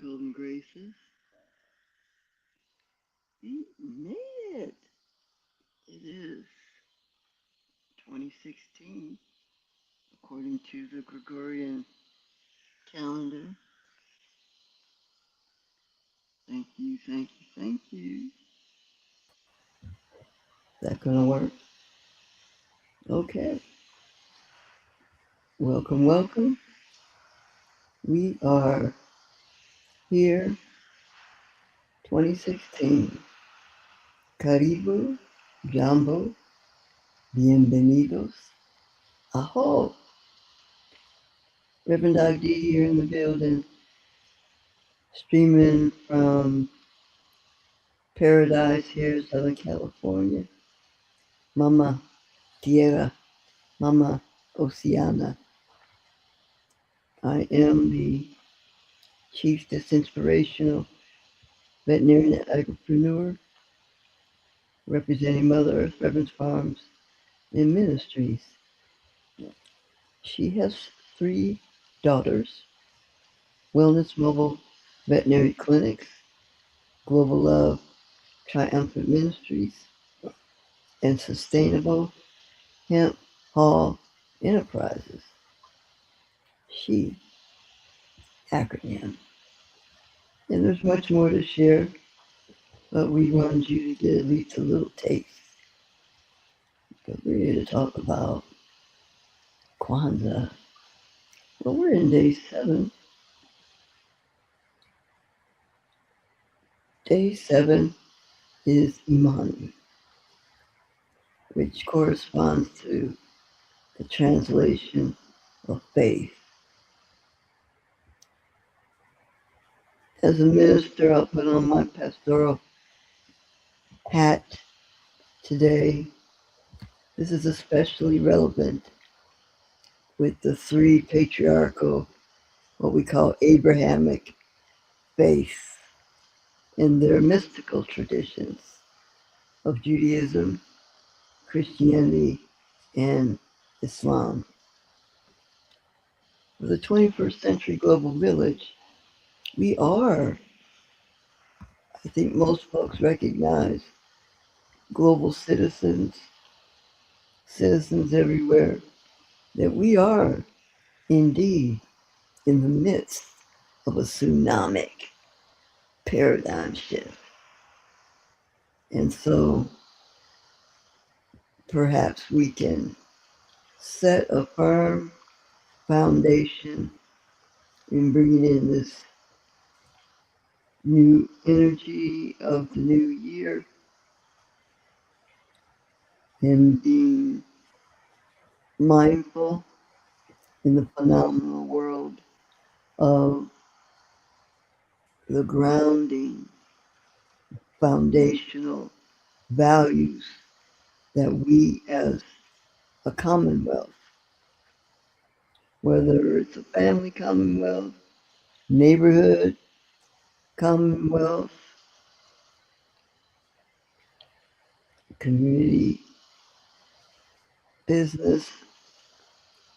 Golden Graces. We made it. It is 2016, according to the Gregorian calendar. Thank you, thank you, thank you. Is that gonna work? Okay. Welcome, welcome. We are here, 2016. Karibu, Jambo, bienvenidos. Aho. RevDocD here in the building, streaming from Paradise here, Southern California. Mama Tierra, Mama Oceana. I am the Chief Inspirational Veterinarian Agripreneur, representing Mother Earth Reverence Farms and Ministries. She has 3 daughters: Wellness Mobile Veterinary Clinics, Global Love Triumphant Ministries, and Sustainable Hemp Hall Enterprises. She acronym. And there's much more to share, but we wanted you to get at least a little taste. Because we're here to talk about KWANZAA. Well, we're in day 7. Day 7 is IMANI, which corresponds to the translation of faith. As a minister, I'll put on my pastoral hat today. This is especially relevant with the 3 patriarchal, what we call Abrahamic faiths and their mystical traditions of Judaism, Christianity, and Islam. For the 21st century global village, we are, I think most folks recognize, global citizens everywhere, that we are Indeed, in the midst of a tsunami paradigm shift. And so perhaps we can set a firm foundation in bringing in this new energy of the new year and being mindful in the phenomenal world of the grounding foundational values that we as a commonwealth, whether it's a family commonwealth, neighborhood commonwealth, community, business,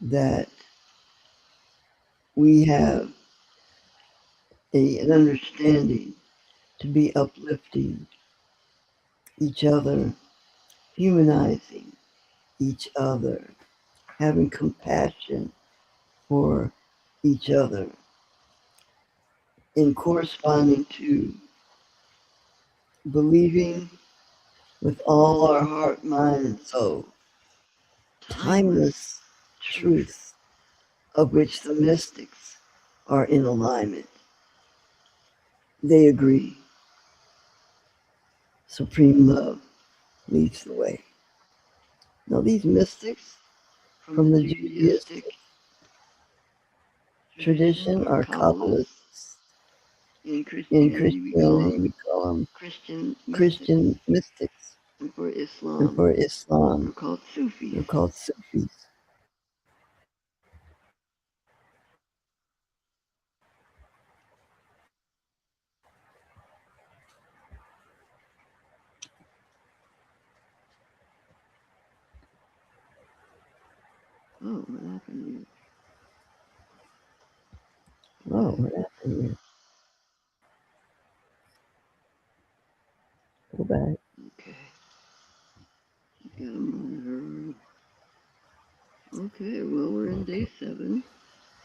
that we have an understanding to be uplifting each other, humanizing each other, having compassion for each other, and corresponding to believing with all our heart, mind, and soul timeless truth of which the mystics are in alignment. They agree. Supreme love leads the way. Now, these mystics from the Judaistic tradition are Kabbalists. In Christianity, we call them Christian mystics. And for Islam, they're called Sufis. Oh, what happened here? Oh, what happened here? Go back. Okay. Got a monitor. Okay, well, we're in day 7.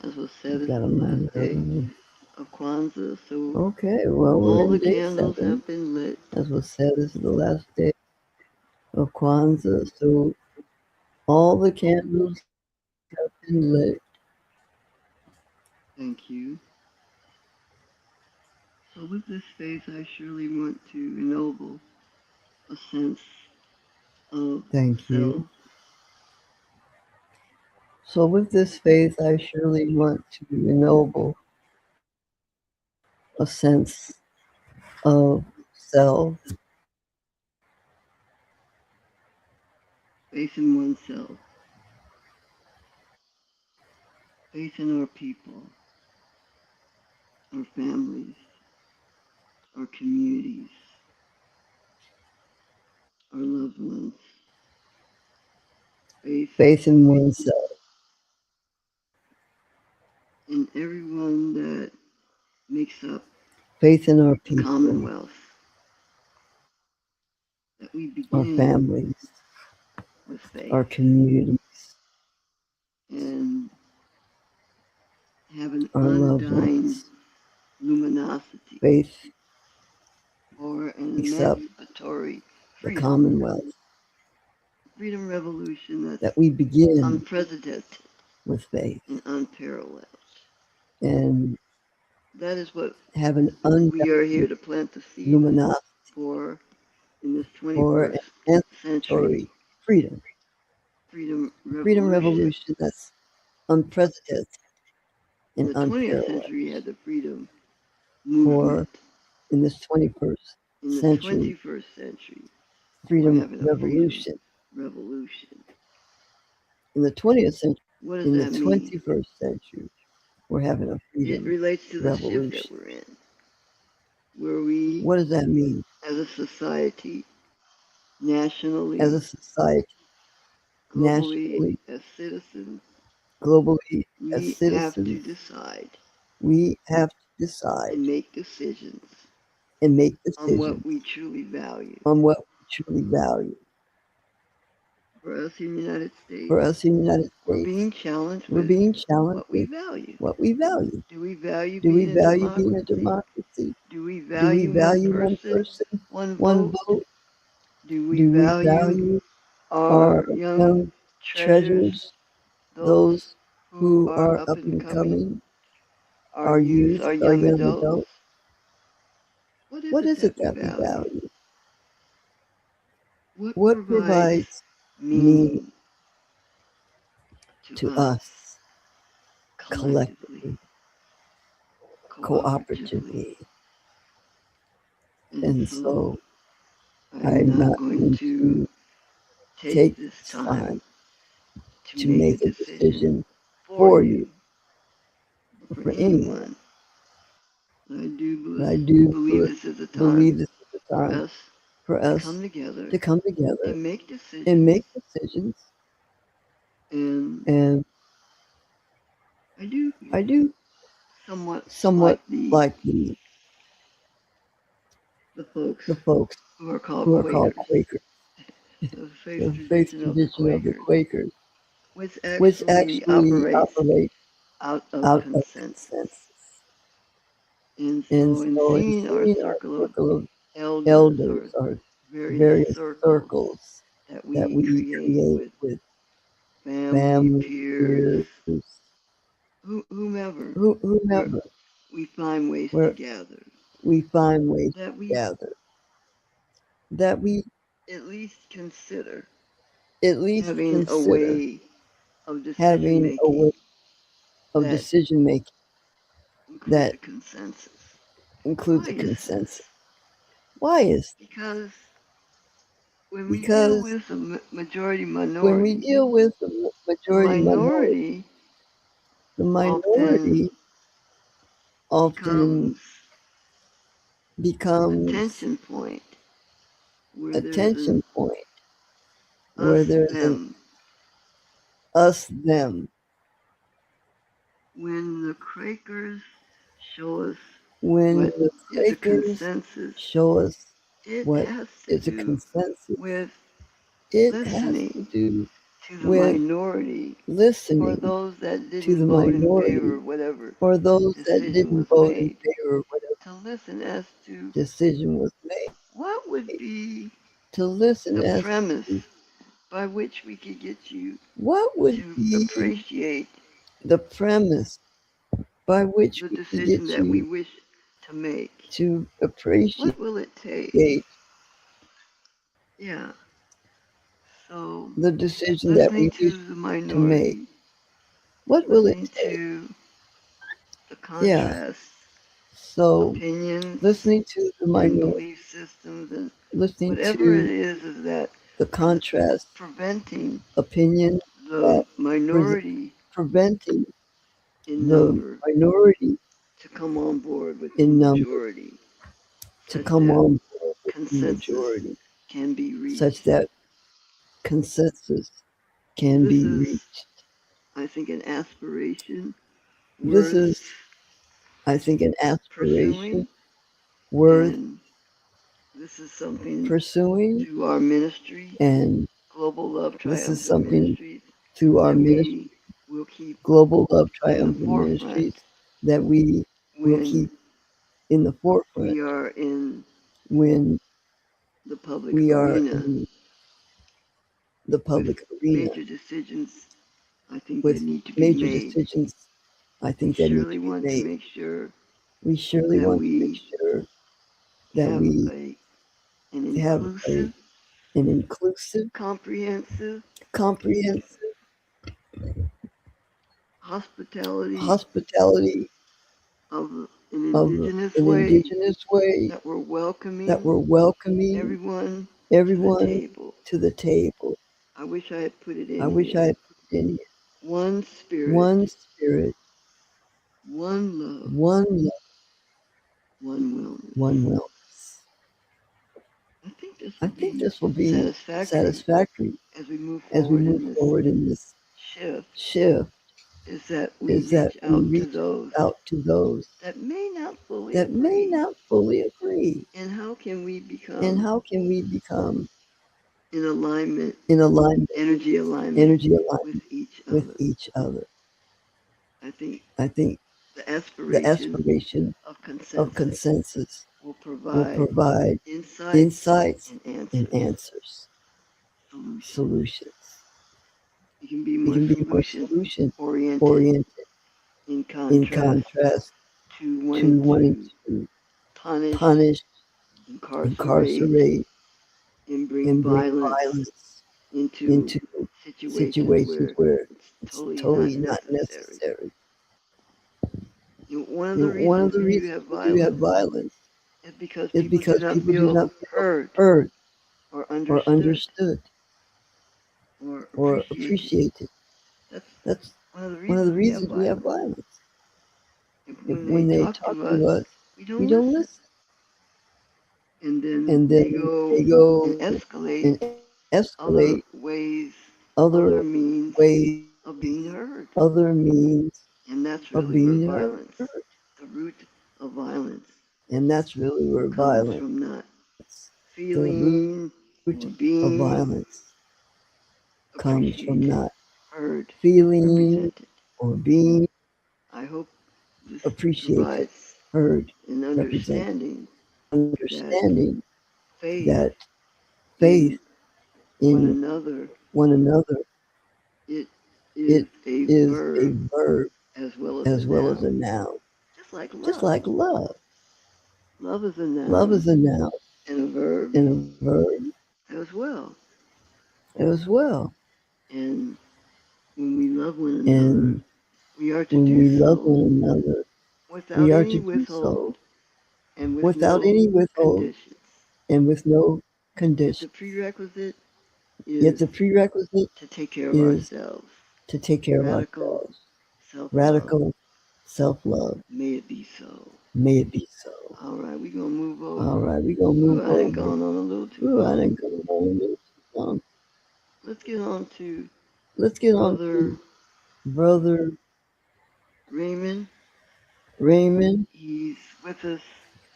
As was said, it's the last day of KWANZAA, so okay, well, all the candles have been lit. As was said, this is the last day of KWANZAA, so all the candles have been lit. Thank you. So with this phase, I surely want to ennoble a sense of Thank you. Self. So with this faith, I surely want to ennoble a sense of self. Faith in oneself. Faith in our people, our families, our communities, our loved ones. Faith in oneself. In everyone that makes up faith in our people, commonwealth. That we begin our families, with faith, our communities, and have an our undying luminosity, faith, or an emancipatory freedom, the commonwealth, freedom revolution that we begin unprecedented with faith and unparalleled. And that is what have an we are here to plant the seed luminosity for in this 21st century freedom. Freedom revolution that's unprecedented and unparalleled. In the 20th century, had the freedom movement. In this 21st century, freedom revolution. In the 20th century, in the 21st century, we're having a freedom revolution. It relates to the shift that we're in. Where we, what does that mean? As a society, nationally, as a society, nationally, as citizens, globally, as citizens, we have to decide. We have to decide and make decisions. On what we truly value. On what we truly value. For us in the United States, we're being challenged with what we value. what we value. Do we value Do we being a value being a democracy? democracy? Do we Do we value one value one person, person, one one vote? vote? Do we Do we value value our our young young treasures, treasures, those those who who are are up up and and coming, coming, our our youth, youth, our our young young adults? adults? What is What it is it that we that we value? value? What What provides provides meaning meaning to to us us collectively, collectively, cooperatively? cooperatively? And And so so I'm I'm not not going going to to take take this this time time to to make a make a decision decision for for you you or or for for anyone. anyone. I do But I do believe this is a time believe this is a for time us for to us come together to come together and make and decisions. make decisions. And And I do I do somewhat somewhat like like the folks the folks who are called who are called Quakers, Quakers, the faith the faith tradition of the tradition of the Quakers, Quakers, which which actually actually operates operate out of out of consensus. consensus. And And so, in so in seeing our seeing our circle of circle of elders elders or or various various circles circles that that we we create create with with family, family, peers, peers, whomever, where whomever, we find ways to where gather, we find ways that to we gather, that we at least consider at least having a consider way of decision having a making way of that decision making includes that a consensus. includes Why a is consensus. this? Why is Because when we deal because with the majority when we minority, deal with the the majority minority, minority the often minority often becomes a becomes tension point where a there's an tension point us where there's an them. us them. When the Quakers show us When what the is a Quakers consensus, show us it what has to is a do consensus, with it has to listening do to the with minority or listening those that to didn't the vote in favor minority of whatever or those that decision didn't was vote in made, favor of whatever to listen as to decision was made, what would be to listen the as premise to by which we could get you what would to be appreciate the premise by which the we could decision get that we you wish to make. to appreciate What will it take? Yeah. So, the decision that listening we wish to the to make. minority, What will it listening take? to the Yeah. contrast, So opinions listening to the and minority, belief systems and listening whatever it to is that the is contrast, preventing opinion the that pre- minority preventing in the number minority to come on board with the in number majority, to such come that on board with the consensus majority, can be such reached. that consensus can This be is, reached. I think, an aspiration This worth is, I think, an aspiration pursuing, worth and this is something pursuing, through our ministry, and Global Love this is Triumphant something Ministries, through our that ministry, we will keep Global Love in the Triumphant forefront Ministries, that we will when keep in the forefront we are in when the public we are arena in the with public arena major decisions I think that with need to be major made. decisions I We think that need to surely be want to made. make sure We surely that want to make we sure that have we an have inclusive, an inclusive, comprehensive comprehensive hospitality hospitality of an of indigenous an way, indigenous way, that we're that welcoming we're welcoming everyone to the everyone table. to the table. I wish I had put it I in wish I here. had put it in here. One spirit, One spirit, one love, one love, one wellness. one wellness. I think this I will think be this will be satisfactory satisfactory as we move as we forward move in this forward in this shift, shift, is that we is that reach we out to reach those out to those that may not fully that may agree. not fully agree. And how can we And become how can we become in alignment, in alignment, energy alignment energy with alignment each with other. each other. I think I think the the aspiration aspiration of of consensus consensus will will provide provide insights insights and and answers, answers, solutions. solutions. You can be It more can be more solution solution oriented oriented in in contrast contrast to wanting to wanting to to punish, punish, incarcerate, incarcerate, and bring and bring violence violence into into situations situations where where it's it's totally not totally not necessary. necessary. One of You the know, one of reasons the we do reasons have we do have violence violence is because is people do because not people do feel not feel heard heard or or understood understood or or appreciated. appreciated. That's That's one of the one of the reasons we have reasons we have violence. violence. If If when they when they talk talk to us, to us, we we don't don't listen. listen, And then and they then go they and go escalate and escalate other ways, other other means ways, of being heard. other means And that's of really where being heard. violence, the root of violence, And that's really where comes violence, from not the root feeling or of being violence, comes from appreciated, not heard, feeling represented. or being I hope this appreciated, provides heard, an represented, understanding that understanding faith that faith in one in another, one another, it is it a is a verb verb as well as a as well as noun. a noun, Just like just love. like love. Love is a Love noun is a noun and a verb and a verb as well. as well. And when we love one another, And we are to when do we love so one another, without we are any to do so withhold and with without no any withhold conditions. and with no Yet the conditions. prerequisite Yet is the prerequisite to take care of is ourselves. to take care of Radical ourselves. self love. Radical self love. May it be so. May it be so. All right, we're going to move All over. right, we're going to Ooh, move I done over. gone on a little too Ooh, I long. didn't go on a little too long. Let's get on to Let's get on Brother to Brother Raymond. Raymond. He's with us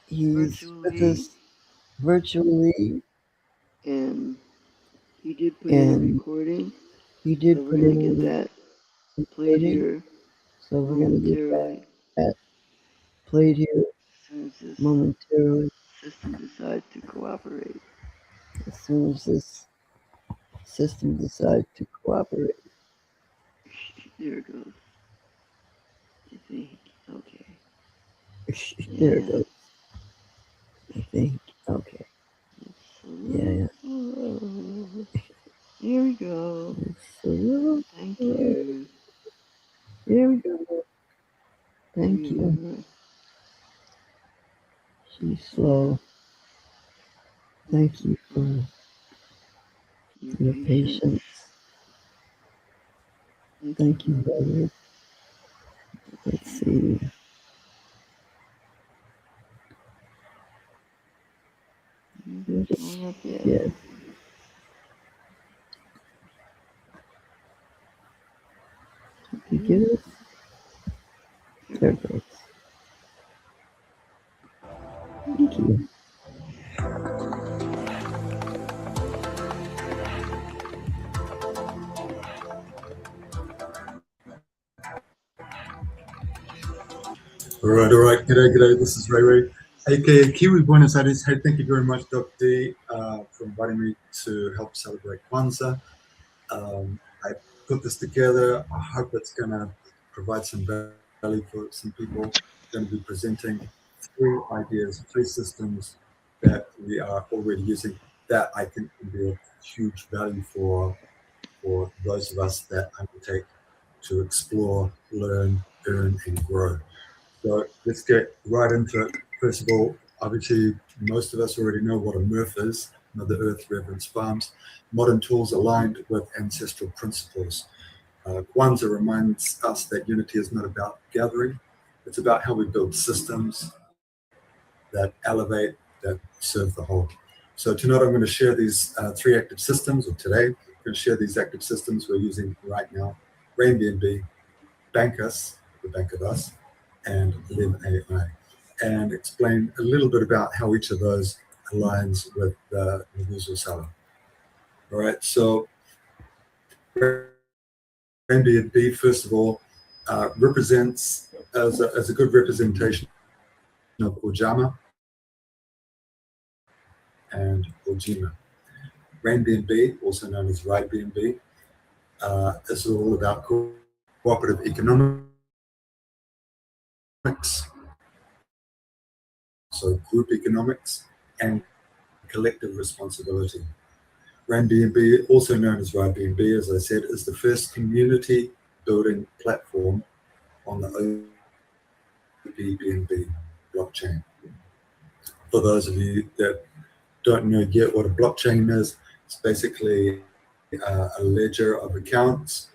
He's with virtually, us virtually, and he did put in a and recording. he So did we're put going to in get a that played recording. here So we're going to get momentarily that played here as soon as this momentarily system decides to cooperate. as soon as this system decides to cooperate. There it goes. I think. Okay. There it Yeah. goes. I think. Okay. It's a Yeah, little yeah. slow. Here we go. It's a little. Thank you. There we go. Thank you. Remember. She's Yeah. slow. Thank you for Your your patience. patience. Thank you, Thank you, brother. brother. Let's Let's see. see. Not Yes. showing up yet. Yes. You get it? Here There we it go. goes. Thank you. All right. G'day. This is Ray Ray, aka Kiwi Buenos Aires. Hey, thank you very much, Doc D, for inviting me to help celebrate Kwanzaa. I put this together. I hope it's going to provide some value for some people. I'm going to be presenting three ideas, three systems that we are already using that I think can be of huge value for those of us that undertake to explore, learn, earn, and grow. So let's get right into it. First of all, obviously, most of us already know what a MRF is, Mother Earth Reverence Farms, modern tools aligned with ancestral principles. Kwanzaa reminds us that unity is not about gathering, it's about how we build systems that elevate, that serve the whole. So tonight I'm going to share these three active systems, or today I'm going to share these active systems we're using right now: Airbnb, Bankus, the Bank of Us, and Live AI, and explain a little bit about how each of those aligns with the Nguzo Sala. All right, so Airbnb, first of all, represents as a good representation of Ujama and Ujima. Airbnb, also known as RideBnB, is all about cooperative economics, so group economics and collective responsibility. RideBnB, also known as RideBnB, as I said, is the first community building platform on the OPBNB blockchain. For those of you that don't know yet what a blockchain is, it's basically a ledger of accounts,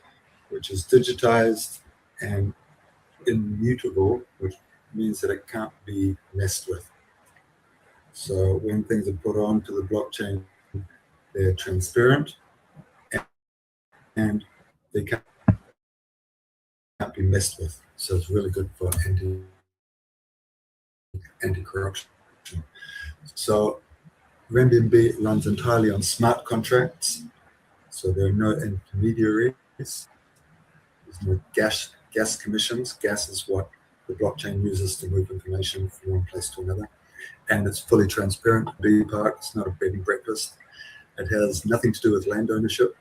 which is digitized and immutable, which means that it can't be messed with. So when things are put onto the blockchain, they're transparent and they can't be messed with. So it's really good for anti-corruption. So RMBNB runs entirely on smart contracts. So there are no intermediaries. There's no gas commissions. Gas is what the blockchain uses to move information from one place to another. And it's fully transparent. The part, it's not a bed and breakfast. It has nothing to do with land ownership.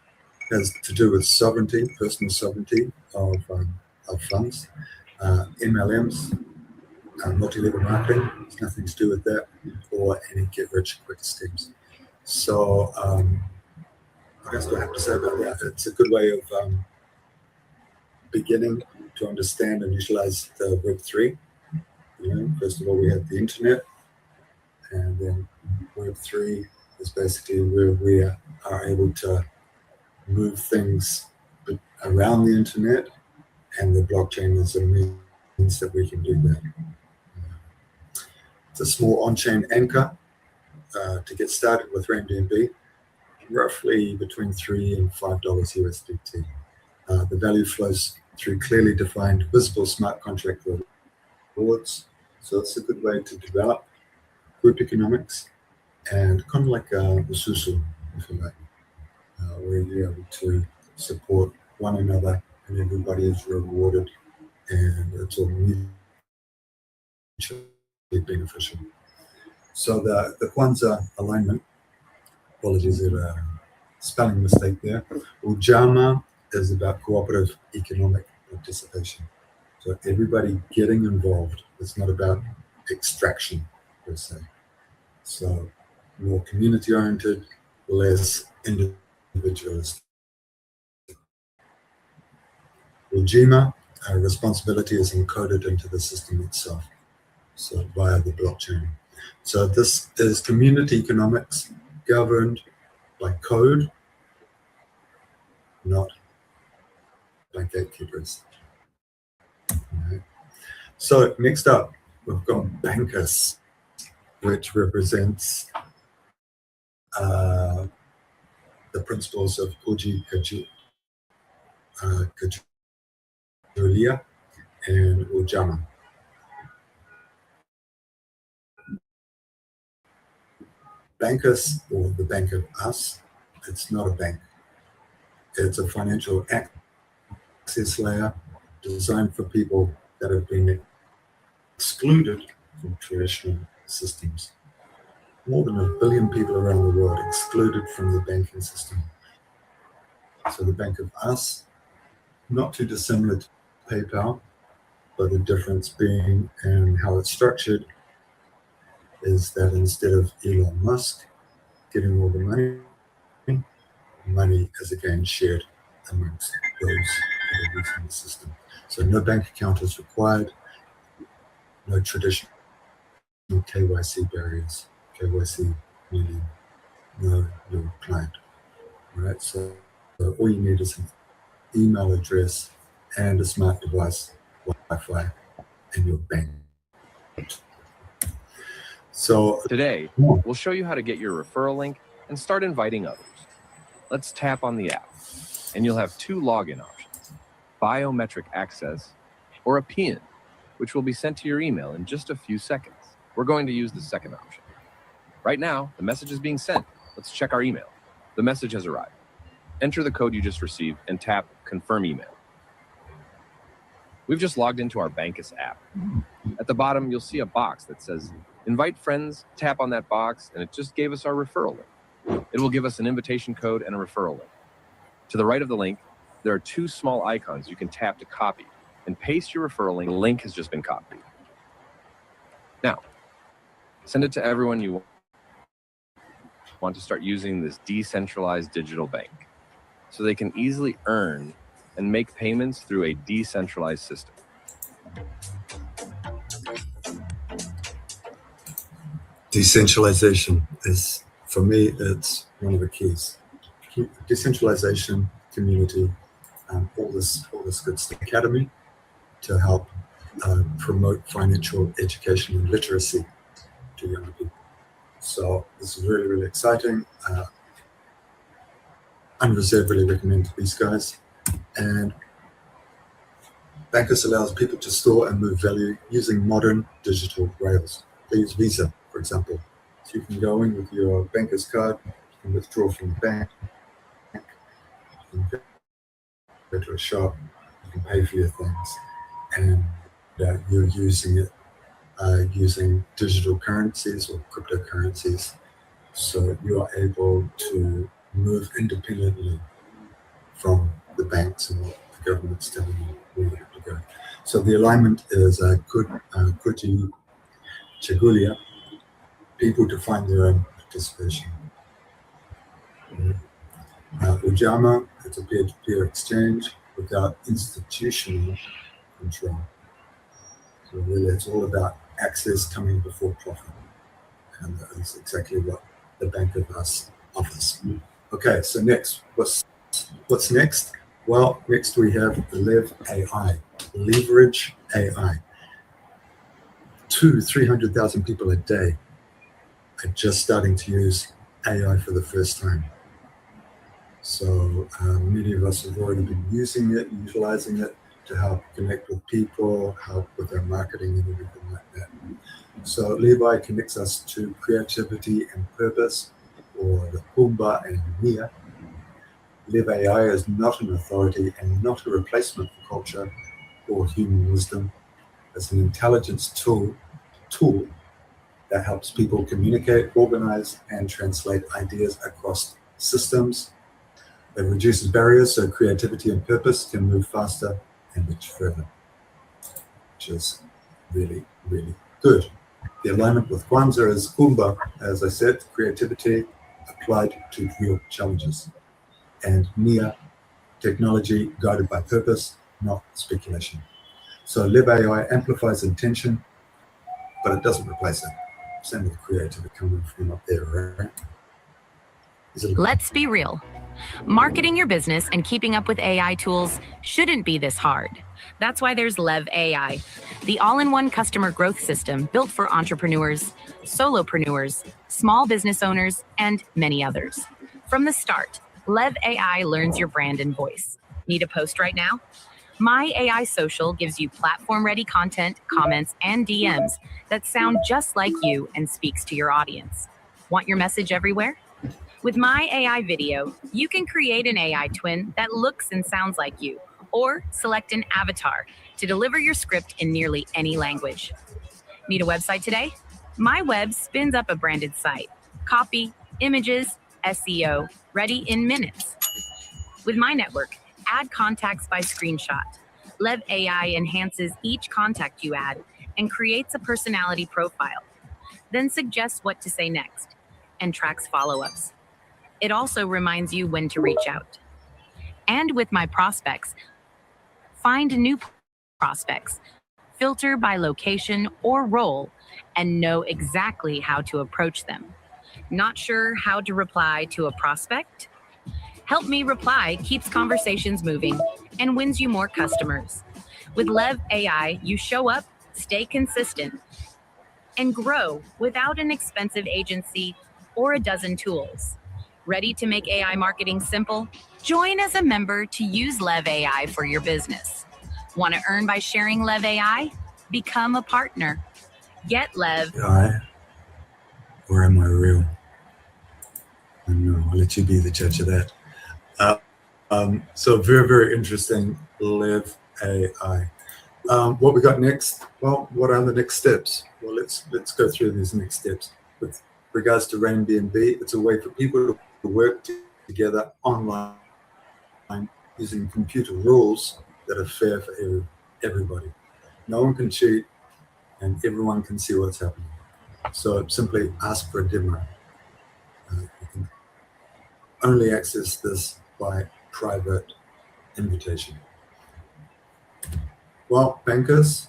It has to do with sovereignty, personal sovereignty of funds. MLMs, multi-level marketing, has nothing to do with that, or any get-rich-quick schemes. So that's what I have to say about that. It's a good way of beginning to understand and utilize the Web3. First of all, we have the internet, and then Web3 is basically where we are able to move things around the internet, and the blockchain is a means that we can do that. It's a small on-chain anchor to get started with RMBNB, roughly between $3 and $5 USDT. The value flows through clearly defined, visible smart contract rewards. So it's a good way to develop group economics and kind of like Ususu, if you like, where you're able to support one another and everybody is rewarded and it's all mutually beneficial. So the KWANZAA alignment, apologies for a spelling mistake there. Ujama is about cooperative economic participation. So everybody getting involved. It's not about extraction per se. So more community oriented, less individualistic. Ujima, responsibility is encoded into the system itself, so via the blockchain. So this is community economics governed by code, not by gatekeepers. Right. So next up, we've got bankers, which represents the principles of Uji Kajulia and Ujama. Bankers, or the Bank of Us, it's not a bank. It's a financial access layer designed for people that have been excluded from traditional systems. More than 1 billion people around the world excluded from the banking system. So the Bank of Us, not too dissimilar to PayPal, but the difference being in how it's structured is that instead of Elon Musk getting all the money is again shared amongst those that are using the system. So no bank account is required, no traditional KYC barriers. KYC meaning know your client, right? So all you need is an email address and a smart device, Wi-Fi, and your bank. So today, we'll show you how to get your referral link and start inviting others. Let's tap on the app, and you'll have 2 login options: biometric access or a PIN, which will be sent to your email in just a few seconds. We're going to use the second option. Right now, the message is being sent. Let's check our email. The message has arrived. Enter the code you just received and tap Confirm Email. We've just logged into our Bankus app. At the bottom, you'll see a box that says, Invite friends, tap on that box, and it just gave us our referral link. It will give us an invitation code and a referral link. To the right of the link, there are two small icons you can tap to copy and paste your referral link. The link has just been copied. Now, send it to everyone you want to start using this decentralized digital bank so they can easily earn and make payments through a decentralized system. Decentralization is, for me, it's one of the keys. Decentralization, community, all this good stuff. Academy to help promote financial education and literacy to younger people. So this is really, really exciting. Unreservedly recommend these guys. And Bankus allows people to store and move value using modern digital rails. They use Visa, for example. So you can go in with your Bankus card, you can withdraw from the bank, you can go to a shop, you can pay for your things, and you're using it using digital currencies or cryptocurrencies. So you are able to move independently from the banks and what the government's telling you where you have to go. So the alignment is Kuti Chagulia, people to find their own participation. Ujama, it's a peer-to-peer exchange without institutional control. So really it's all about access coming before profit. And that is exactly what the Bank of Us offers. Okay, so next, what's next? Well, next we have Lev AI, Leverage AI. 200,000-300,000 people a day are just starting to use AI for the first time. So many of us have already been using it, utilizing it to help connect with people, help with our marketing and everything like that. So Levi connects us to creativity and purpose, or the Kumba and Nia. Lev AI is not an authority and not a replacement for culture or human wisdom. It's an intelligence tool that helps people communicate, organize, and translate ideas across systems. It reduces barriers so creativity and purpose can move faster and reach further, which is really, really good. The alignment with KWANZAA is Kumba, as I said, creativity applied to real challenges. And Nia, technology guided by purpose, not speculation. So Live AI amplifies intention, but it doesn't replace it. Same with creativity coming from up there, right? Let's be real. Marketing your business and keeping up with AI tools shouldn't be this hard. That's why there's Lev AI, the all-in-one customer growth system built for entrepreneurs, solopreneurs, small business owners, and many others. From the start, Lev AI learns your brand and voice. Need a post right now? My AI Social gives you platform-ready content, comments, and DMs that sound just like you and speaks to your audience. Want your message everywhere? With My AI Video, you can create an AI twin that looks and sounds like you, or select an avatar to deliver your script in nearly any language. Need a website today? My Web spins up a branded site. Copy, images, SEO, ready in minutes. With My Network, add contacts by screenshot. Lev AI enhances each contact you add and creates a personality profile, then suggests what to say next and tracks follow-ups. It also reminds you when to reach out. And with My Prospects, find new prospects, filter by location or role, and know exactly how to approach them. Not sure how to reply to a prospect? Help Me Reply keeps conversations moving and wins you more customers. With Lev AI, you show up, stay consistent, and grow without an expensive agency or a dozen tools. Ready to make AI marketing simple? Join as a member to use Lev AI for your business. Want to earn by sharing Lev AI? Become a partner. Get Lev AI, or am I real? No, I'll let you be the judge of that. So very, very interesting, Live AI. What we got next? Well, what are the next steps? Well, let's go through these next steps. With regards to Airbnb, it's a way for people to work together online using computer rules that are fair for everybody. No one can cheat, and everyone can see what's happening. So simply ask for a demo. You can only access this by private invitation. Well, bankers,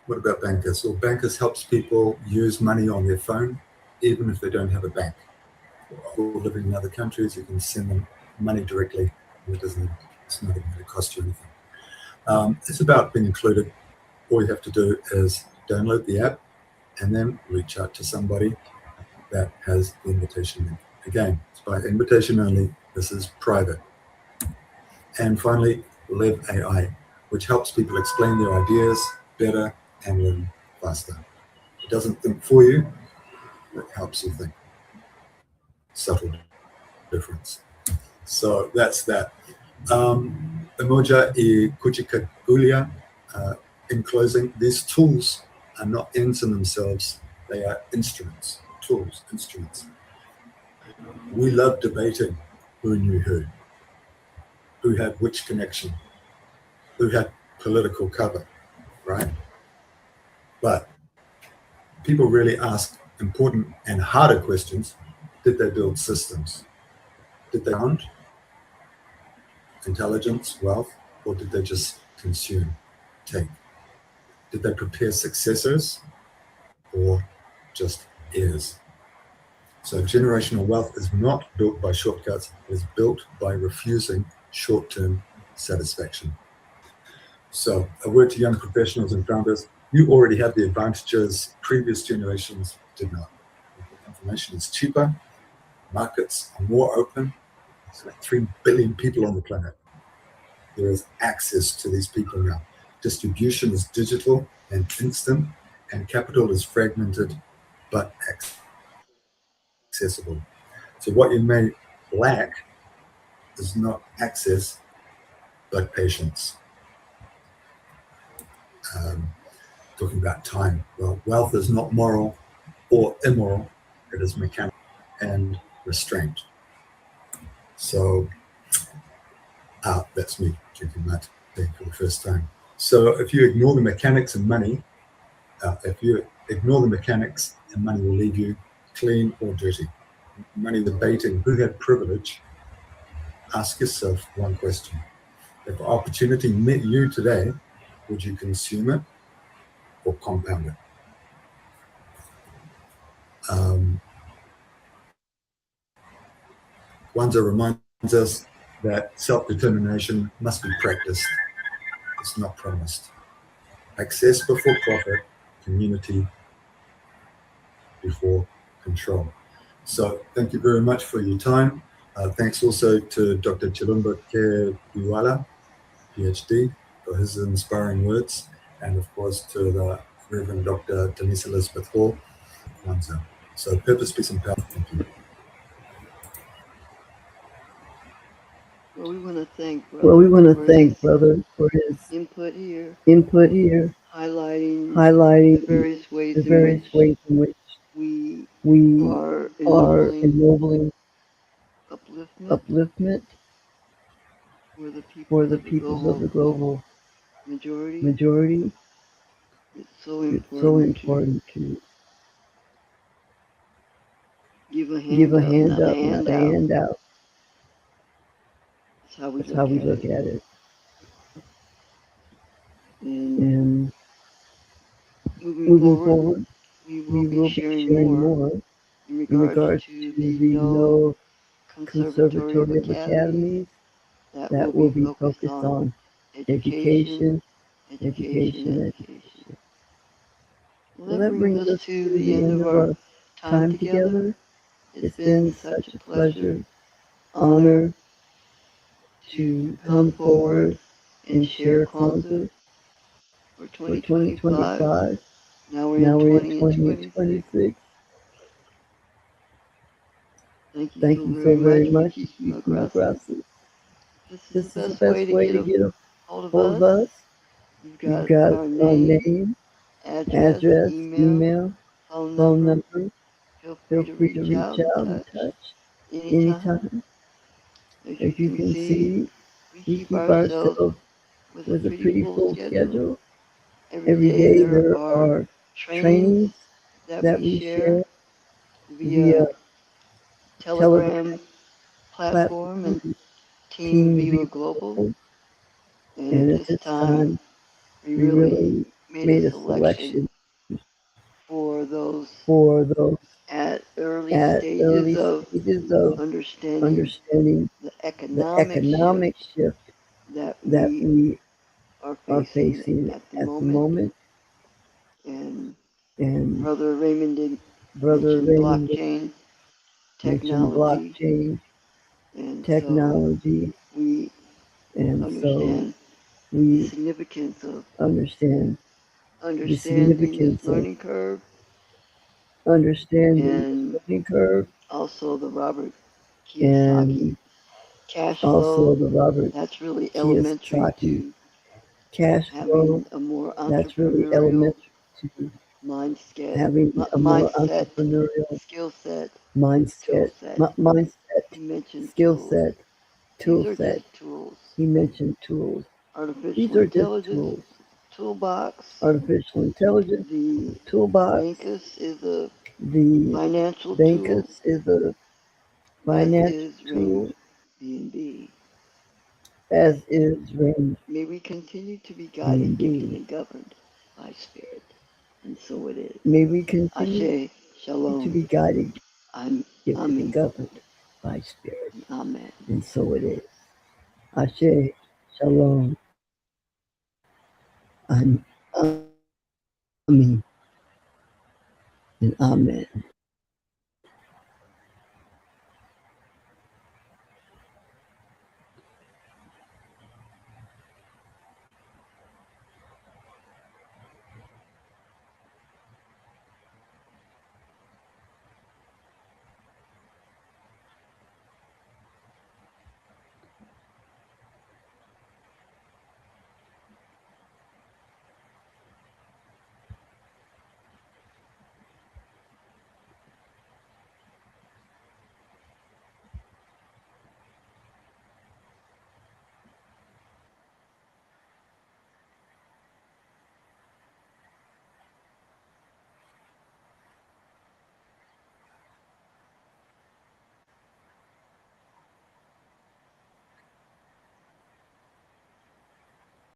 what about bankers? Well, bankers helps people use money on their phone, even if they don't have a bank. Or living in other countries, you can send them money directly. It's not even going to cost you anything. It's about being included. All you have to do is download the app and then reach out to somebody that has the invitation link. Again, it's by invitation only. This is private. And finally, Live AI, which helps people explain their ideas better and learn faster. It doesn't think for you, it helps you think. Subtle difference. So that's that. Emoja y Kuchikagulia. In closing, these tools are not ends in themselves, they are instruments. Tools, instruments. We love debating who knew who had which connection, who had political cover, right? But people really ask important and harder questions. Did they build systems? Did they found intelligence, wealth, or did they just consume, take? Did they prepare successors or just heirs? So generational wealth is not built by shortcuts, it is built by refusing short-term satisfaction. So a word to young professionals and founders, you already have the advantages previous generations did not. Information is cheaper, markets are more open. There's like 3 billion people on the planet. There is access to these people now. Distribution is digital and instant, and capital is fragmented but accessible. So what you may lack is not access, but patience. Talking about time. Well, wealth is not moral or immoral, it is mechanical and restraint. So, that's me drinking my tea for the first time. So if you ignore the mechanics and money, will leave you clean or dirty. Money debating who had privilege, ask yourself one question. If opportunity met you today, would you consume it or compound it? KWANZAA reminds us that self-determination must be practiced. It's not promised. Access before profit, community before control. So thank you very much for your time. Thanks also to Dr. Chilumba Kebuwala, PhD, for his inspiring words, and of course to the Reverend Dr. Denise Elizabeth Hall, KWANZAA. So purpose, peace, and power. Thank you. Well, we want to thank Brother for his input here, highlighting highlighting the various ways the in various which ways in which we we are are ennobling ennobling upliftment upliftment for the peoples for the of the peoples of the global global majority. It's so It's so important to important to give a give hand a up, hand not a up, not a handout. handout. That's how we That's how look we at look it. at it. And And moving moving forward, forward, we will we be will be sharing sharing more more in in regards regards to to the the No No Conservatory of Conservatory of Academies Academies that will that be will be focused focused on on education, education, education, education, education. education. Well, Well, that that brings brings us us to to the the end end of of our our time time together. together. It's It's been been such such a a pleasure, honor honor to to come come forward forward and and share share Kwanzaa Kwanzaa for for 2025. 2025. Now we're in Now we're in 20 and 26. 2026. Thank you so very much for keeping my grassroots. This is This the is the best way best to way get to a get a hold of hold of us. us. You've You've got got our our name, name, address, address, email, email, phone phone number. number. Feel free Feel to free to reach reach out and out and touch touch anytime. anytime. As you As you can can see, see, we we keep keep ourselves ourselves with a with a pretty pretty full full schedule. schedule. Every Every day day there there are are trainings trainings that that we we share share via via Telegram Telegram platform and platform, Team Team Viva Viva Global. Global. And at And at this this time, time, we we really really made a made a selection selection for those for those at early at stages early of stages of understanding understanding the the economic economic shift shift that that we we are are facing facing at the at the moment. moment. And And Brother Raymond did Brother mention Raymond blockchain mentioned technology. blockchain And so technology, we and so understand the we significance of understand the understanding this significance of learning curve understanding and the learning curve, also the Robert Kiyosaki and cash also flow. the Robert That's really elementary Kiyosaki to cash flow. having a more That's really entrepreneurial elementary to mindset, having a more mindset, entrepreneurial skill set, tool mindset, set. mindset, He mentioned skill tools. set, These tool are set. just tools. He mentioned tools. These Artificial are just intelligence tools. toolbox. Artificial intelligence The toolbox. Bankus is a The financial tool, Bankus is a as financial is tool, Raymond B&B. as is Rain May we continue to be guided, gifted, B&B. and governed by Spirit. And so it is. May we continue Ashe, to Shalom, be guided, gifted, and Amen, governed by Spirit. Amen. And so it is. Ashe, Shalom, and Amen, and Amen.